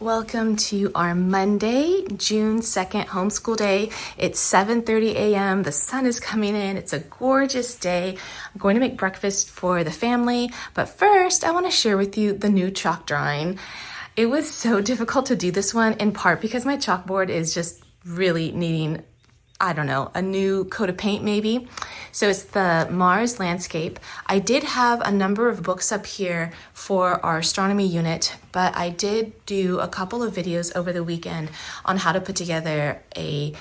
Welcome to our Monday, June 2nd homeschool day. It's 7:30 a.m. The sun is coming in. It's a gorgeous day. I'm going to make breakfast for the family, but first I want to share with you the new chalk drawing. It was so difficult to do this one, in part because my chalkboard is just really needing, I don't know, a new coat of paint maybe. So it's the Mars landscape. I did have a number of books up here for our astronomy unit, but I did do a couple of videos over the weekend on how to put together a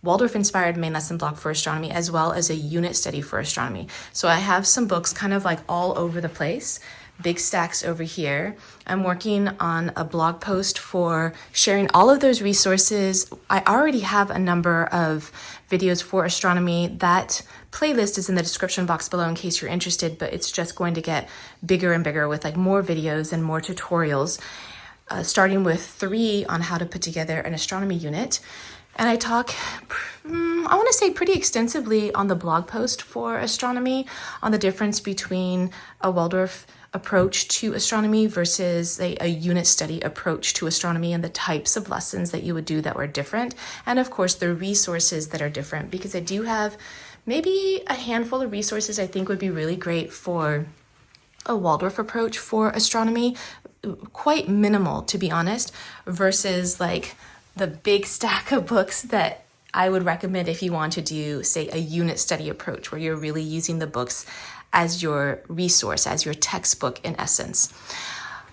Waldorf-inspired main lesson block for astronomy, as well as a unit study for astronomy. So I have some books kind of like all over the place. Big stacks over here. I'm working on a blog post for sharing all of those resources. I already have a number of videos for astronomy. That playlist is in the description box below in case you're interested, but it's just going to get bigger and bigger with like more videos and more tutorials, starting with 3 on how to put together an astronomy unit. And I talk, I want to say pretty extensively on the blog post for astronomy on the difference between a Waldorf approach to astronomy versus a unit study approach to astronomy, and the types of lessons that you would do that were different. And of course, the resources that are different, because I do have maybe a handful of resources I think would be really great for a Waldorf approach for astronomy, quite minimal to be honest, versus like the big stack of books that I would recommend if you want to do, say, a unit study approach where you're really using the books as your resource, as your textbook in essence.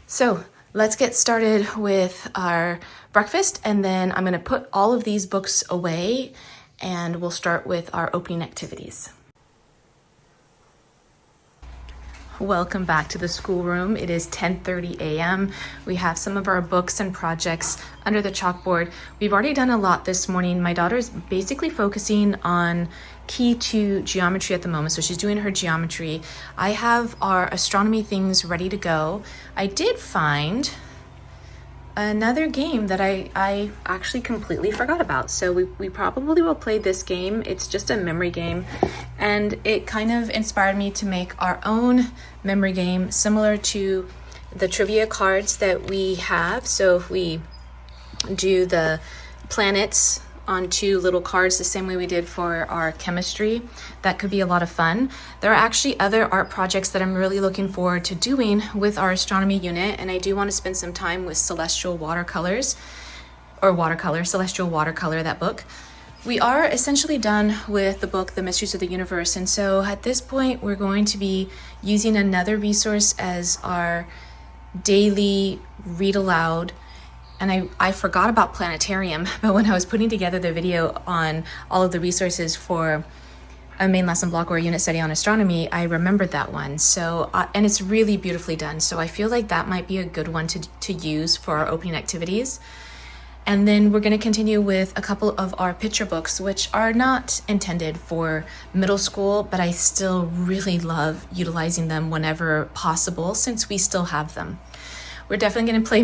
So let's get started with our breakfast, and then I'm going to put all of these books away and we'll start with our opening activities. Welcome back to the schoolroom. It is 10:30 a.m. We have some of our books and projects under the chalkboard. We've already done a lot this morning. My daughter's basically focusing on key to geometry at the moment, so she's doing her geometry. I have our astronomy things ready to go. I did find another game that I actually completely forgot about. So we probably will play this game. It's just a memory game, and it kind of inspired me to make our own memory game similar to the trivia cards that we have. So if we do the planets on 2 little cards the same way we did for our chemistry, that could be a lot of fun. There are actually other art projects that I'm really looking forward to doing with our astronomy unit, and I do want to spend some time with celestial watercolors, celestial watercolor, that book. We are essentially done with the book, The Mysteries of the Universe, and so at this point we're going to be using another resource as our daily read aloud. And I forgot about planetarium, but when I was putting together the video on all of the resources for a main lesson block or a unit study on astronomy, I remembered that one. So, and it's really beautifully done. So I feel like that might be a good one to use for our opening activities. And then we're going to continue with a couple of our picture books, which are not intended for middle school, but I still really love utilizing them whenever possible since we still have them. We're definitely going to play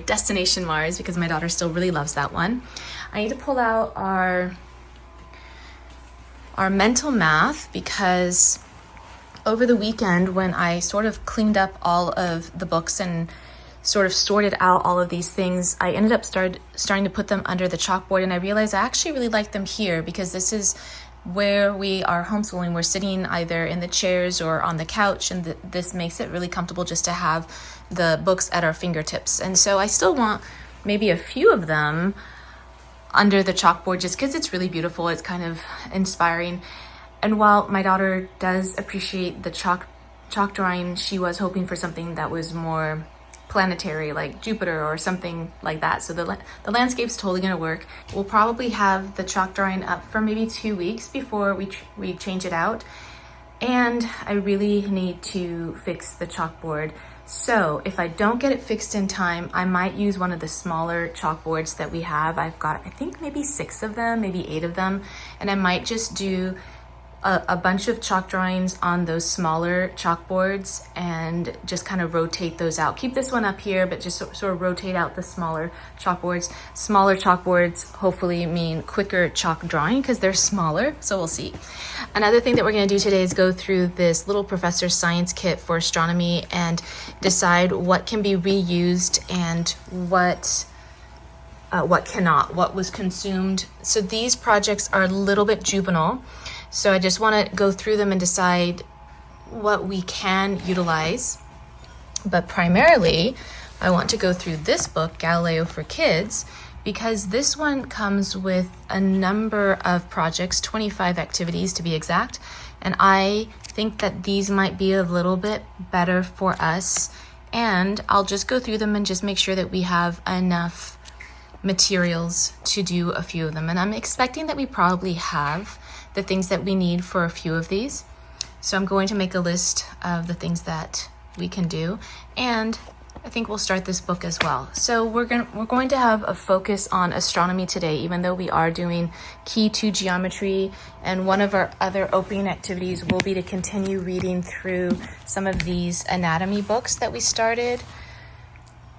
Destination Mars, because my daughter still really loves that one. I need to pull out our mental math, because over the weekend when I sort of cleaned up all of the books and sort of sorted out all of these things, I ended up starting to put them under the chalkboard, and I realized I actually really like them here because this is where we are homeschooling. We're sitting either in the chairs or on the couch, and this makes it really comfortable just to have the books at our fingertips. And so I still want maybe a few of them under the chalkboard just because it's really beautiful. It's kind of inspiring. And while my daughter does appreciate the chalk drawing, she was hoping for something that was more planetary, like Jupiter or something like that. So the landscape's totally going to work. We'll probably have the chalk drawing up for maybe 2 weeks before we change it out. And I really need to fix the chalkboard. So if I don't get it fixed in time, I might use one of the smaller chalkboards that we have. I've got, I think, maybe 6 of them, maybe 8 of them. And I might just do a bunch of chalk drawings on those smaller chalkboards and just kind of rotate those out. Keep this one up here, but just sort of rotate out the smaller chalkboards. Smaller chalkboards hopefully mean quicker chalk drawing because they're smaller, so we'll see. Another thing that we're going to do today is go through this little professor's science kit for astronomy and decide what can be reused and what cannot, what was consumed. So these projects are a little bit juvenile. So I just want to go through them and decide what we can utilize. But primarily, I want to go through this book, Galileo for Kids, because this one comes with a number of projects, 25 activities to be exact. And I think that these might be a little bit better for us. And I'll just go through them and just make sure that we have enough materials to do a few of them. And I'm expecting that we probably have the things that we need for a few of these. So I'm going to make a list of the things that we can do. And I think we'll start this book as well. So we're going to have a focus on astronomy today, even though we are doing key to geometry. And one of our other opening activities will be to continue reading through some of these anatomy books that we started.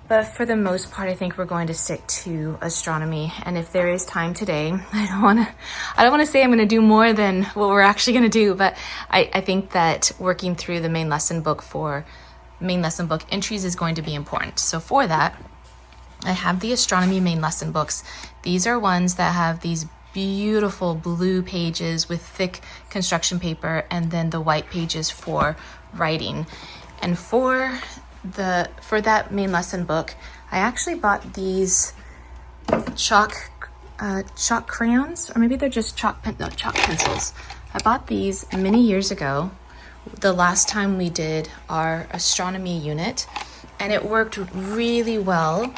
But for the most part, I think we're going to stick to astronomy. And if there is time today, I don't want to say I'm going to do more than what we're actually going to do, but I think that working through the main lesson book entries is going to be important. So for that, I have the astronomy main lesson books. These are ones that have these beautiful blue pages with thick construction paper and then the white pages for writing. And for that main lesson book, I actually bought these chalk crayons, or maybe they're just chalk pencils. I bought these many years ago, the last time we did our astronomy unit, and it worked really well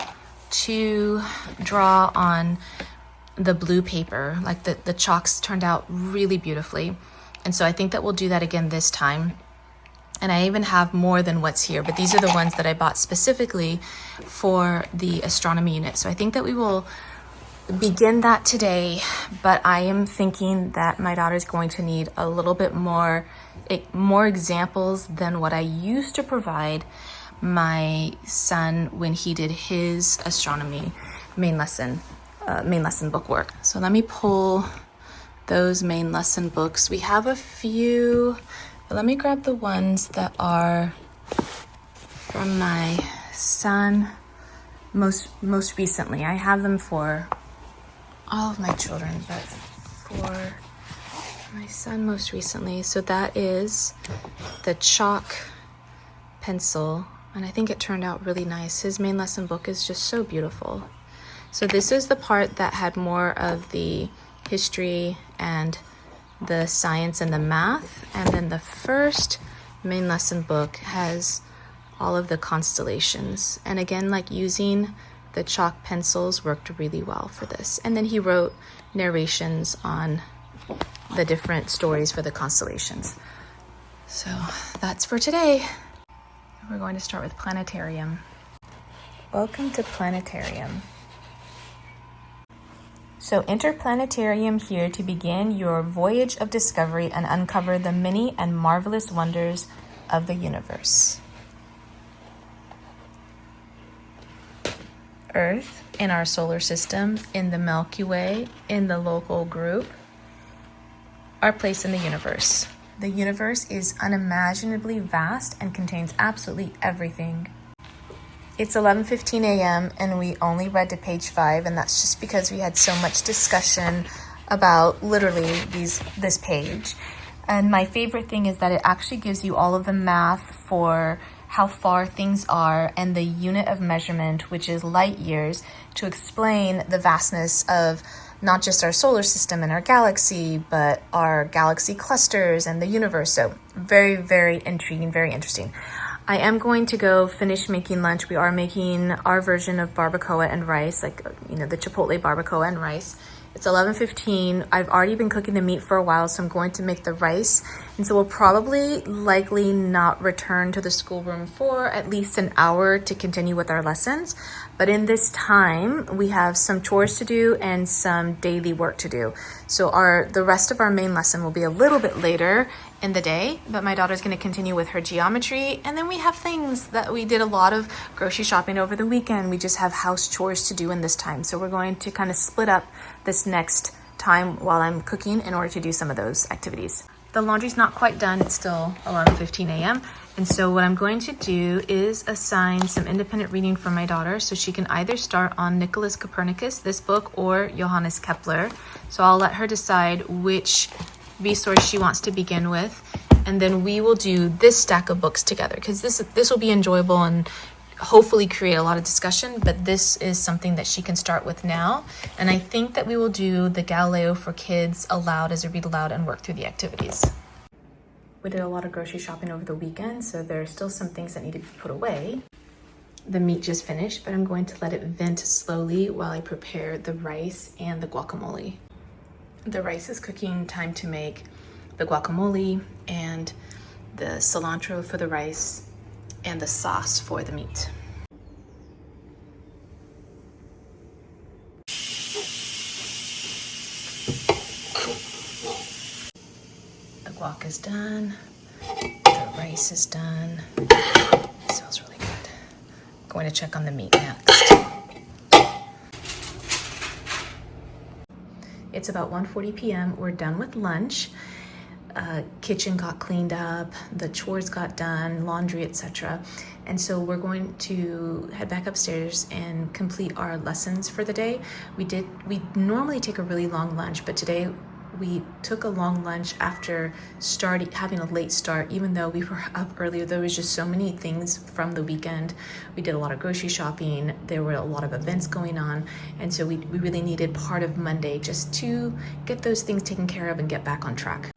to draw on the blue paper. Like the chalks turned out really beautifully. And so I think that we'll do that again this time. And I even have more than what's here, but these are the ones that I bought specifically for the astronomy unit. So I think that we will begin that today, but I am thinking that my daughter's going to need a little bit more examples than what I used to provide my son when he did his astronomy main lesson book work. So let me pull those main lesson books. We have a few. But let me grab the ones that are from my son most recently. I have them for all of my children, but for my son most recently. So that is the chalk pencil, and I think it turned out really nice. His main lesson book is just so beautiful. So this is the part that had more of the history and the science and the math, and then the first main lesson book has all of the constellations. And again, like using the chalk pencils worked really well for this. And then he wrote narrations on the different stories for the constellations. So that's for today. We're going to start with planetarium. Welcome to planetarium. So enter planetarium here to begin your voyage of discovery and uncover the many and marvelous wonders of the universe. Earth, in our solar system, in the Milky Way, in the local group, our place in the universe. The universe is unimaginably vast and contains absolutely everything. It's 11:15 a.m. and we only read to page 5, and that's just because we had so much discussion about literally this page. And my favorite thing is that it actually gives you all of the math for how far things are and the unit of measurement, which is light years, to explain the vastness of not just our solar system and our galaxy, but our galaxy clusters and the universe. So very, very intriguing, very interesting. I am going to go finish making lunch. We are making our version of barbacoa and rice, like, the Chipotle barbacoa and rice It's 11:15. I've already been cooking the meat for a while, so I'm going to make the rice. And so we'll probably likely not return to the schoolroom for at least an hour to continue with our lessons. But in this time, we have some chores to do and some daily work to do. So the rest of our main lesson will be a little bit later in the day, but my daughter's going to continue with her geometry. And then we have things that we did a lot of grocery shopping over the weekend. We just have house chores to do in this time. So we're going to kind of split up this next time while I'm cooking in order to do some of those activities. The laundry's not quite done. It's still 11:15 a.m. And so what I'm going to do is assign some independent reading for my daughter so she can either start on Nicholas Copernicus, this book, or Johannes Kepler. So I'll let her decide which resource she wants to begin with. And then we will do this stack of books together because this will be enjoyable and hopefully create a lot of discussion, but this is something that she can start with now. And I think that we will do the Galileo for Kids aloud as a read aloud and work through the activities. We did a lot of grocery shopping over the weekend, so there are still some things that need to be put away. The meat just finished, but I'm going to let it vent slowly while I prepare the rice and the guacamole. The rice is cooking, time to make the guacamole and the cilantro for the rice and the sauce for the meat. The guac is done. The rice is done. It smells really good. Going to check on the meat next. It's about 1:40 p.m. We're done with lunch. Kitchen got cleaned up, the chores got done, laundry, etc. And so we're going to head back upstairs and complete our lessons for the day. We normally take a really long lunch, but today we took a long lunch after having a late start. Even though we were up earlier, there was just so many things from the weekend. We did a lot of grocery shopping. There were a lot of events going on. And so we really needed part of Monday just to get those things taken care of and get back on track.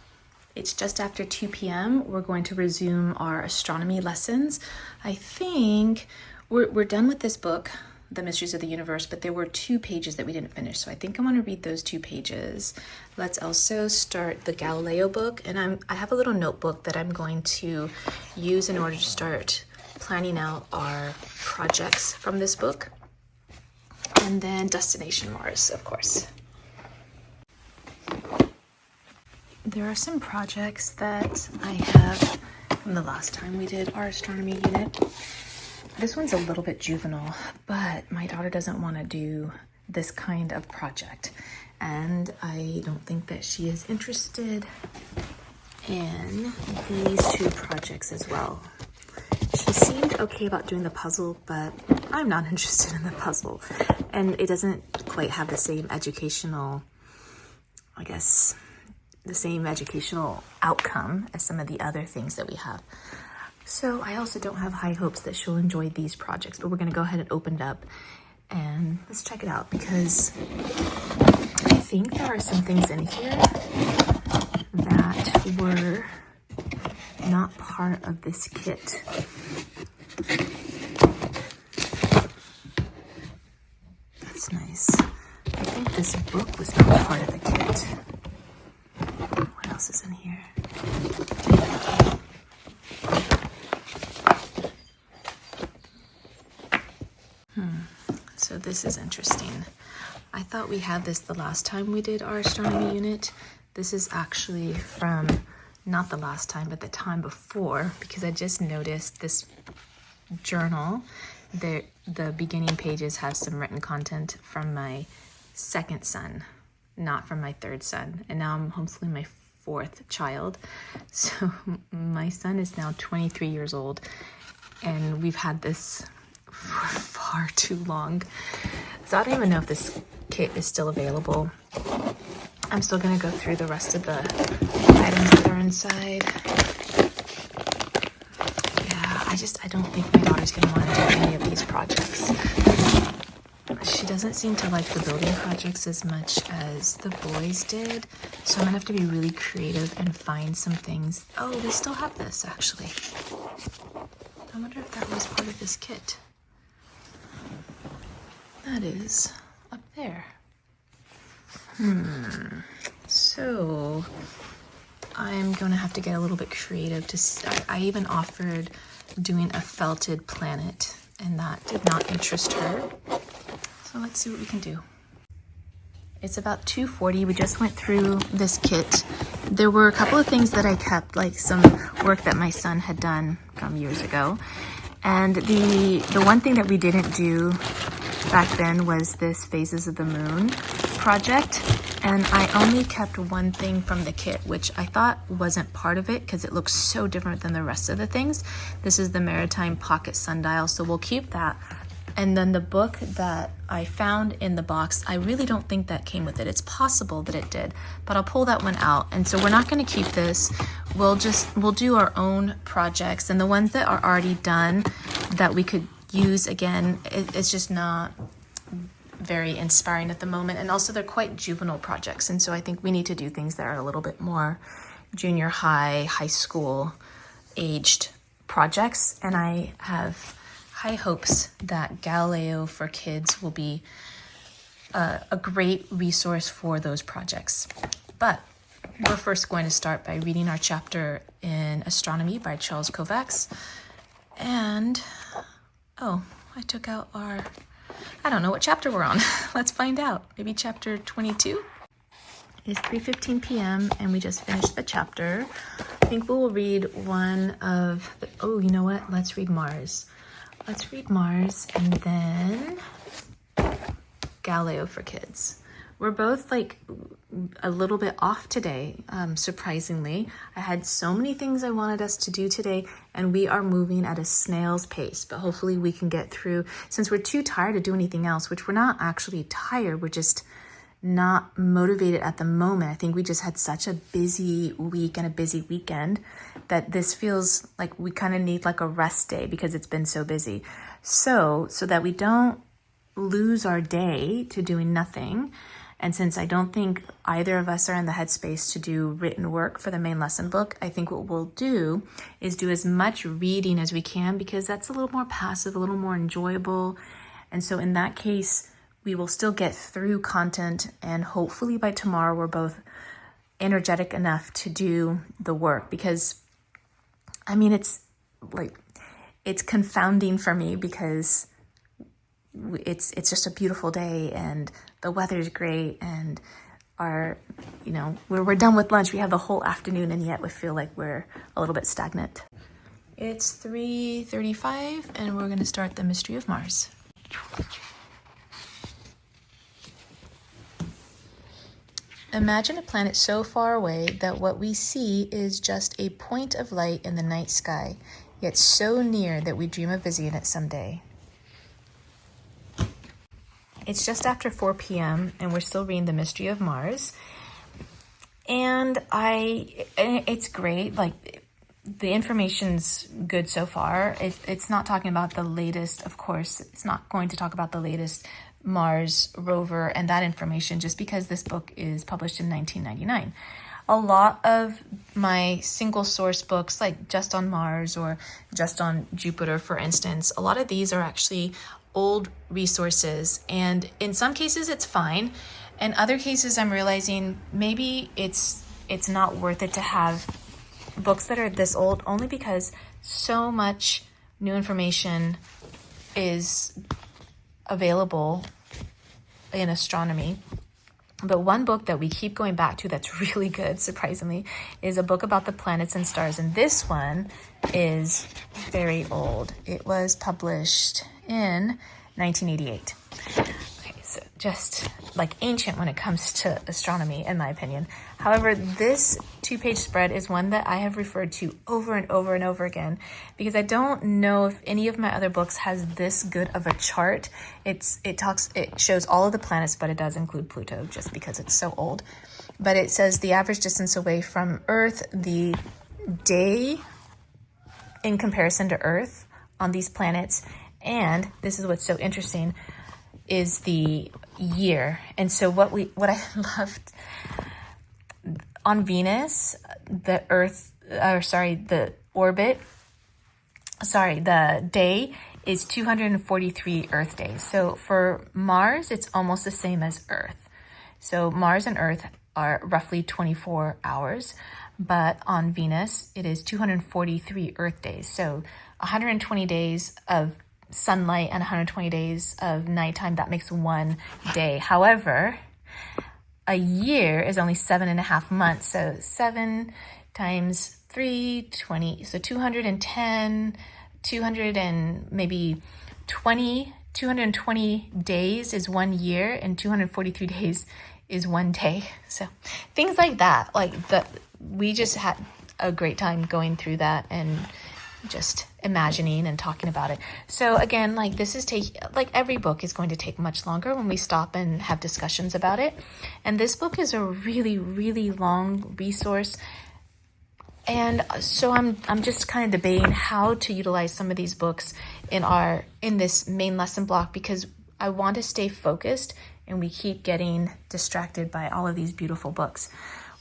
It's just after 2 p.m. We're going to resume our astronomy lessons. I think we're done with this book, The Mysteries of the Universe, but there were 2 pages that we didn't finish. So I think I want to read those 2 pages. Let's also start the Galileo book. And I have a little notebook that I'm going to use in order to start planning out our projects from this book. And then Destination Mars, of course. There are some projects that I have from the last time we did our astronomy unit. This one's a little bit juvenile, but my daughter doesn't want to do this kind of project. And I don't think that she is interested in these 2 projects as well. She seemed okay about doing the puzzle, but I'm not interested in the puzzle. And it doesn't quite have the same educational, the same educational outcome as some of the other things that we have. So I also don't have high hopes that she'll enjoy these projects, but we're going to go ahead and open it up and let's check it out because I think there are some things in here that were not part of this kit. That's nice. I think this book was not part of the kit. What else is in here? So this is interesting. I thought we had this the last time we did our astronomy unit. This is actually from not the last time, but the time before, because I just noticed this journal. The beginning pages have some written content from my 2nd son, not from my 3rd son. And now I'm homeschooling my 4th child. So my son is now 23 years old and we've had this for far too long. So I don't even know if this kit is still available. I'm still gonna go through the rest of the items that are inside. Yeah, I don't think my daughter's gonna want to do any of these projects. She doesn't seem to like the building projects as much as the boys did. So I'm gonna have to be really creative and find some things. Oh, we still have this actually. I wonder if that was part of this kit. That is up there. So I'm going to have to get a little bit creative. I even offered doing a felted planet, and that did not interest her. So let's see what we can do. It's about 2:40. We just went through this kit. There were a couple of things that I kept, like some work that my son had done from years ago. And the one thing that we didn't do back then was this Phases of the Moon project. And I only kept one thing from the kit, which I thought wasn't part of it because it looks so different than the rest of the things. This is the Maritime Pocket Sundial, so we'll keep that. And then the book that I found in the box, I really don't think that came with it. It's possible that it did, but I'll pull that one out. And so we're not going to keep this. We'll do our own projects, and the ones that are already done that we could use again, it's just not very inspiring at the moment. And also they're quite juvenile projects. And so I think we need to do things that are a little bit more junior high, high school aged projects. And I have high hopes that Galileo for Kids will be a great resource for those projects. But we're first going to start by reading our chapter in Astronomy by Charles Kovacs. And, oh, I took out I don't know what chapter we're on. Let's find out. Maybe chapter 22? It's 3:15 p.m. and we just finished the chapter. I think we will read one of oh, you know what? Let's read Mars. Let's read Mars and then Galileo for Kids. We're both like a little bit off today, surprisingly. I had so many things I wanted us to do today, and we are moving at a snail's pace, but hopefully we can get through. Since we're too tired to do anything else, which we're not actually tired, we're just not motivated at the moment. I think we just had such a busy week and a busy weekend that this feels like we kind of need like a rest day because it's been so busy. So that we don't lose our day to doing nothing, and since I don't think either of us are in the headspace to do written work for the main lesson book, I think what we'll do is do as much reading as we can because that's a little more passive, a little more enjoyable. And so in that case, we will still get through content, and hopefully by tomorrow we're both energetic enough to do the work, because I mean, it's confounding for me because it's just a beautiful day and the weather's great, and we're done with lunch. We have the whole afternoon, and yet we feel like we're a little bit stagnant. It's 3:35 and we're going to start the Mystery of Mars. Imagine a planet so far away that what we see is just a point of light in the night sky, yet so near that we dream of visiting it someday. It's just after 4 p.m. and we're still reading The Mystery of Mars. And it's great. Like, the information's good so far. It's not talking about the latest, of course. It's not going to talk about the latest Mars Rover and that information just because this book is published in 1999. A lot of my single source books, like just on Mars or just on Jupiter, for instance, a lot of these are actually old resources, and in some cases it's fine. In other cases, I'm realizing maybe it's not worth it to have books that are this old, only because so much new information is available in astronomy. But one book that we keep going back to that's really good, surprisingly, is a book about the planets and stars. And this one is very old. It was published in 1988. Okay, so just like ancient when it comes to astronomy, in my opinion. However, this 2-page spread is one that I have referred to over and over and over again because I don't know if any of my other books has this good of a chart. It shows all of the planets, but it does include Pluto just because it's so old. But it says the average distance away from Earth, the day in comparison to Earth on these planets, and this is what's so interesting, is the year. And so what I loved on Venus, the day is 243 Earth days. So for Mars, it's almost the same as Earth. So Mars and Earth are roughly 24 hours, but on Venus, it is 243 Earth days. So 120 days of sunlight and 120 days of nighttime, that makes one day. However, a year is only 7.5 months. So 7 times 3, 20. So 210, 200 and maybe 20, 220 days is 1 year, and 243 days is 1 day. So things like that, we just had a great time going through that and just imagining and talking about it. So again, every book is going to take much longer when we stop and have discussions about it. And this book is a really, really long resource. And so I'm just kind of debating how to utilize some of these books in this main lesson block, because I want to stay focused and we keep getting distracted by all of these beautiful books.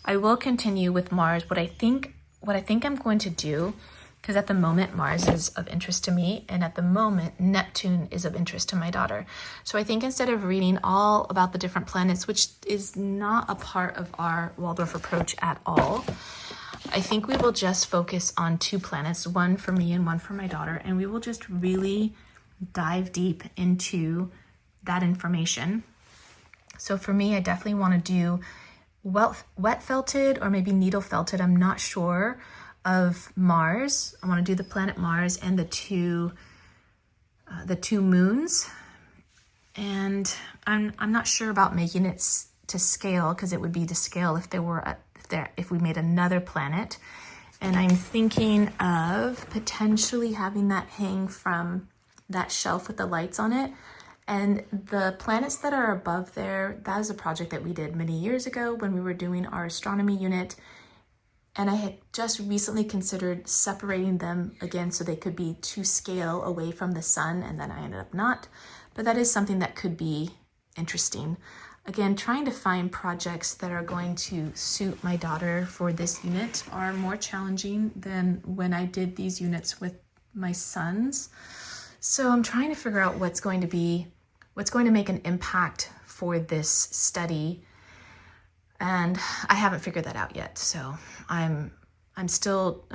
I will continue with Mars. What I think I'm going to do, because at the moment Mars is of interest to me, and at the moment Neptune is of interest to my daughter. So I think instead of reading all about the different planets, which is not a part of our Waldorf approach at all, I think we will just focus on 2 planets, one for me and one for my daughter, and we will just really dive deep into that information. So for me, I definitely want to do wet felted or maybe needle felted, I'm not sure, of Mars. I want to do the planet Mars and the two moons. And I'm not sure about making it to scale, because it would be to scale if we made another planet. And I'm thinking of potentially having that hang from that shelf with the lights on it. And the planets that are above there, that is a project that we did many years ago when we were doing our astronomy unit. And I had just recently considered separating them again so they could be to scale away from the sun, and then I ended up not. But that is something that could be interesting. Again, trying to find projects that are going to suit my daughter for this unit are more challenging than when I did these units with my sons. So I'm trying to figure out what's going to make an impact for this study. And I haven't figured that out yet. So I'm still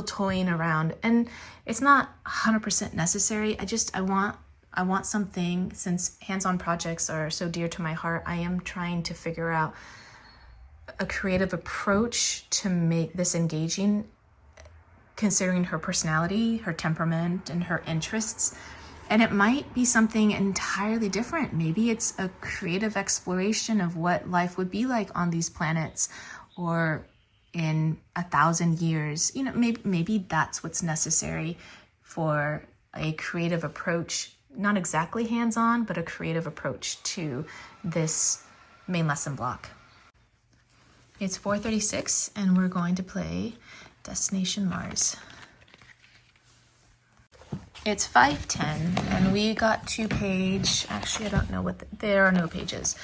toying around, and it's not 100% necessary. I want something, since hands-on projects are so dear to my heart. I am trying to figure out a creative approach to make this engaging, considering her personality, her temperament, and her interests. And it might be something entirely different. Maybe it's a creative exploration of what life would be like on these planets, or in 1,000 years. Maybe that's what's necessary for a creative approach. Not exactly hands-on, but a creative approach to this main lesson block. It's 4:36, and we're going to play Destination Mars. It's 5:10, and we got to page, actually I don't know there are no pages.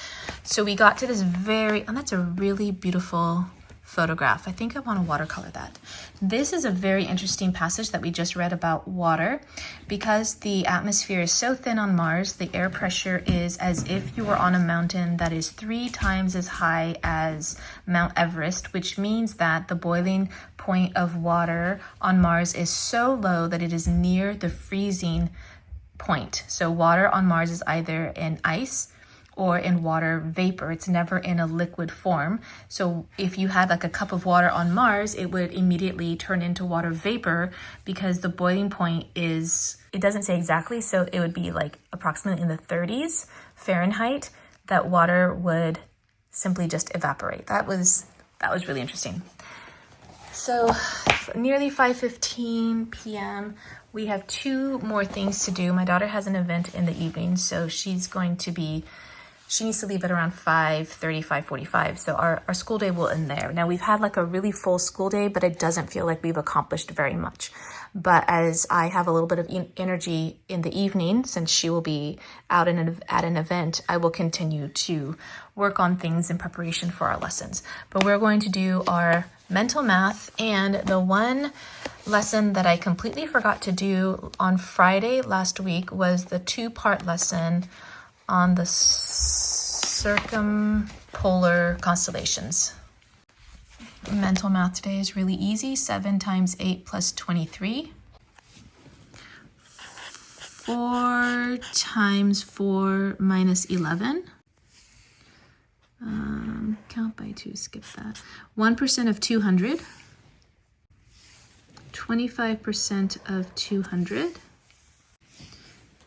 So we got to this that's a really beautiful photograph. I think I want to watercolor that. This is a very interesting passage that we just read about water. Because the atmosphere is so thin on Mars, the air pressure is as if you were on a mountain that is 3 times as high as Mount Everest, which means that the boiling point of water on Mars is so low that it is near the freezing point. So water on Mars is either in ice or in water vapor. It's never in a liquid form. So if you had like a cup of water on Mars, it would immediately turn into water vapor, because the boiling point is, it doesn't say exactly, so it would be like approximately in the 30s Fahrenheit, that water would simply just evaporate. That was really interesting. So nearly 5:15 p.m. We have 2 more things to do. My daughter has an event in the evening, so she needs to leave at around 5:30, 5:45. So our school day will end there. Now we've had like a really full school day, but it doesn't feel like we've accomplished very much. But as I have a little bit of energy in the evening, since she will be out at an event, I will continue to work on things in preparation for our lessons. But we're going to do our mental math, and the one lesson that I completely forgot to do on Friday last week was the 2-part lesson on the circumpolar constellations. Mental math today is really easy. 7 times 8 plus 23. 4 times 4 minus 11. Count by 2, skip that. 1% of 200. 25% of 200.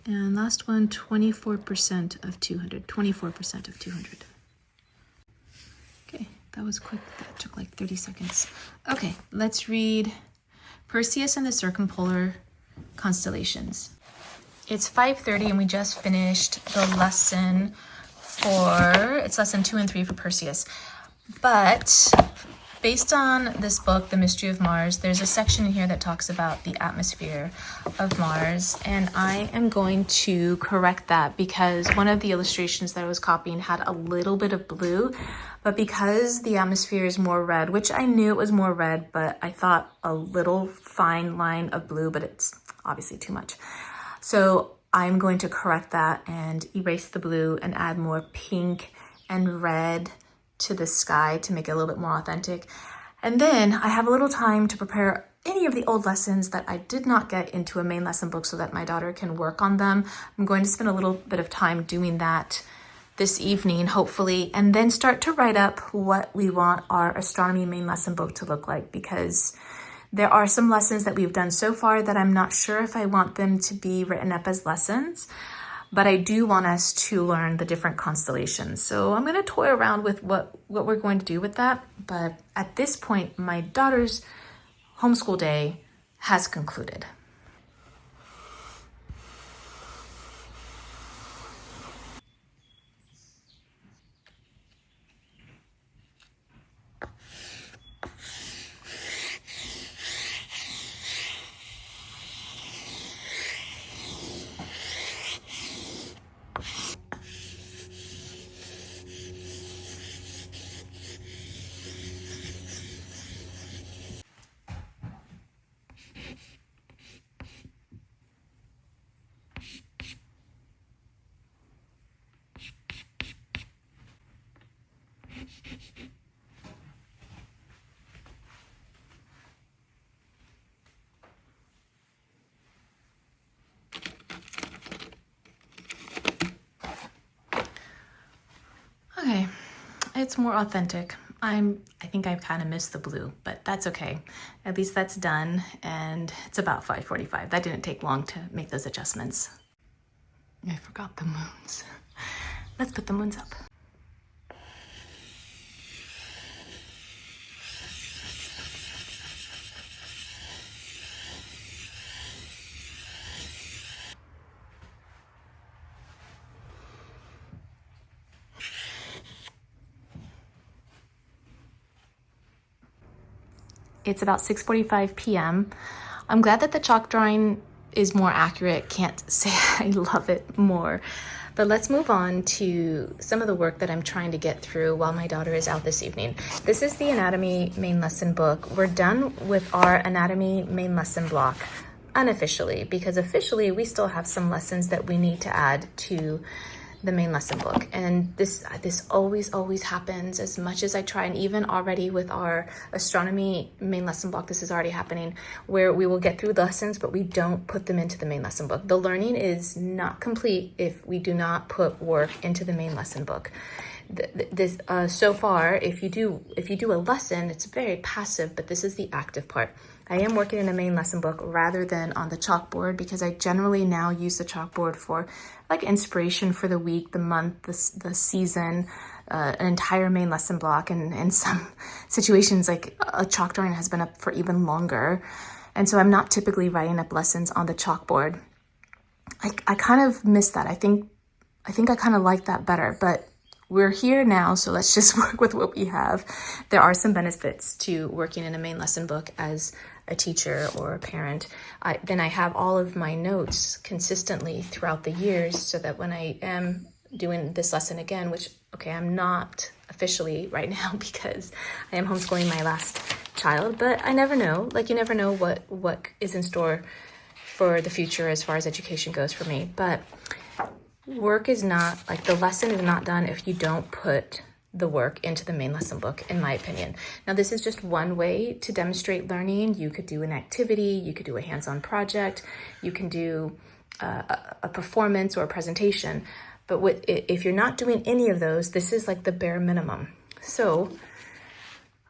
And last one, 24% of 200. 24% of 200. Okay, that was quick. That took like 30 seconds. Okay, let's read Perseus and the circumpolar constellations. It's 5:30 and we just finished the lesson it's lesson 2 and 3 for Perseus. But based on this book, The Mystery of Mars, there's a section in here that talks about the atmosphere of Mars, and I am going to correct that because one of the illustrations that I was copying had a little bit of blue, but because the atmosphere is more red, which I knew it was more red, but I thought a little fine line of blue, but it's obviously too much. So I'm going to correct that and erase the blue and add more pink and red to the sky to make it a little bit more authentic. And then I have a little time to prepare any of the old lessons that I did not get into a main lesson book so that my daughter can work on them. I'm going to spend a little bit of time doing that this evening, hopefully, and then start to write up what we want our astronomy main lesson book to look like, because there are some lessons that we've done so far that I'm not sure if I want them to be written up as lessons, but I do want us to learn the different constellations. So I'm going to toy around with what we're going to do with that. But at this point, my daughter's homeschool day has concluded. Okay, it's more authentic. I think I've kind of missed the blue, but that's okay. At least that's done, and it's about 5:45. That didn't take long to make those adjustments. I forgot the moons. Let's put the moons up. It's about 6:45 p.m. I'm glad that the chalk drawing is more accurate. Can't say I love it more. But let's move on to some of the work that I'm trying to get through while my daughter is out this evening. This is the anatomy main lesson book. We're done with our anatomy main lesson block unofficially, because officially we still have some lessons that we need to add to the main lesson book. And this always happens. As much as I try, and even already with our astronomy main lesson block, this is already happening, where we will get through lessons, but we don't put them into the main lesson book. The learning is not complete if we do not put work into the main lesson book. So far, if you do a lesson, it's very passive, but this is the active part. I am working in a main lesson book rather than on the chalkboard, because I generally now use the chalkboard for like inspiration for the week, the month, the season, an entire main lesson block, and in some situations like a chalk drawing has been up for even longer. And so I'm not typically writing up lessons on the chalkboard. I kind of miss that. I think I kind of like that better, but we're here now, so let's just work with what we have. There are some benefits to working in a main lesson book as a teacher or a parent. Then I have all of my notes consistently throughout the years, so that when I am doing this lesson again, which, okay, I'm not officially right now because I am homeschooling my last child, but I never know. Like, you never know what is in store for the future as far as education goes for me. But work is not, like the lesson is not done if you don't put the work into the main lesson book, in my opinion. Now, this is just one way to demonstrate learning. You could do an activity, you could do a hands-on project, you can do a performance or a presentation. But if you're not doing any of those, this is like the bare minimum. So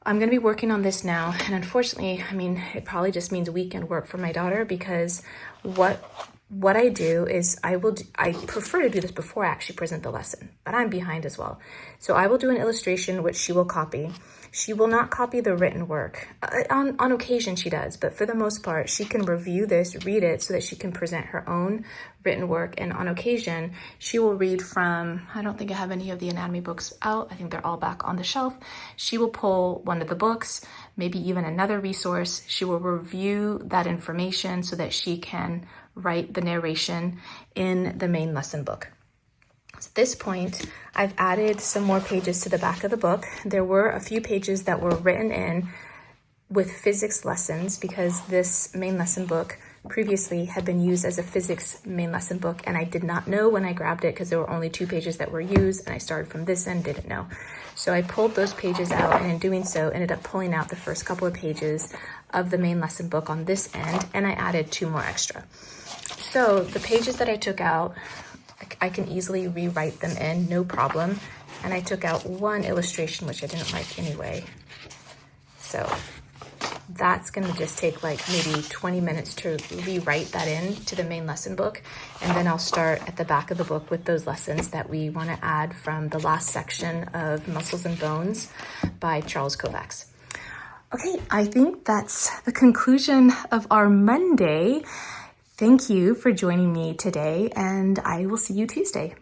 I'm gonna be working on this now. And unfortunately, I mean, it probably just means weekend work for my daughter, because what I do is I prefer to do this before I actually present the lesson, but I'm behind as well. So I will do an illustration, which she will copy. She will not copy the written work. On occasion she does, but for the most part, she can review this, read it, so that she can present her own written work. And on occasion, she will read from, I don't think I have any of the anatomy books out. I think they're all back on the shelf. She will pull one of the books, maybe even another resource. She will review that information so that she can write the narration in the main lesson book. So at this point, I've added some more pages to the back of the book. There were a few pages that were written in with physics lessons, because this main lesson book previously had been used as a physics main lesson book, and I did not know when I grabbed it because there were only 2 pages that were used, and I started from this end, didn't know. So I pulled those pages out, and in doing so, ended up pulling out the first couple of pages of the main lesson book on this end, and I added 2 more extra. So the pages that I took out, I can easily rewrite them in, no problem. And I took out one illustration, which I didn't like anyway. So that's gonna just take like maybe 20 minutes to rewrite that in to the main lesson book. And then I'll start at the back of the book with those lessons that we wanna add from the last section of Muscles and Bones by Charles Kovacs. Okay, I think that's the conclusion of our Monday. Thank you for joining me today, and I will see you Tuesday.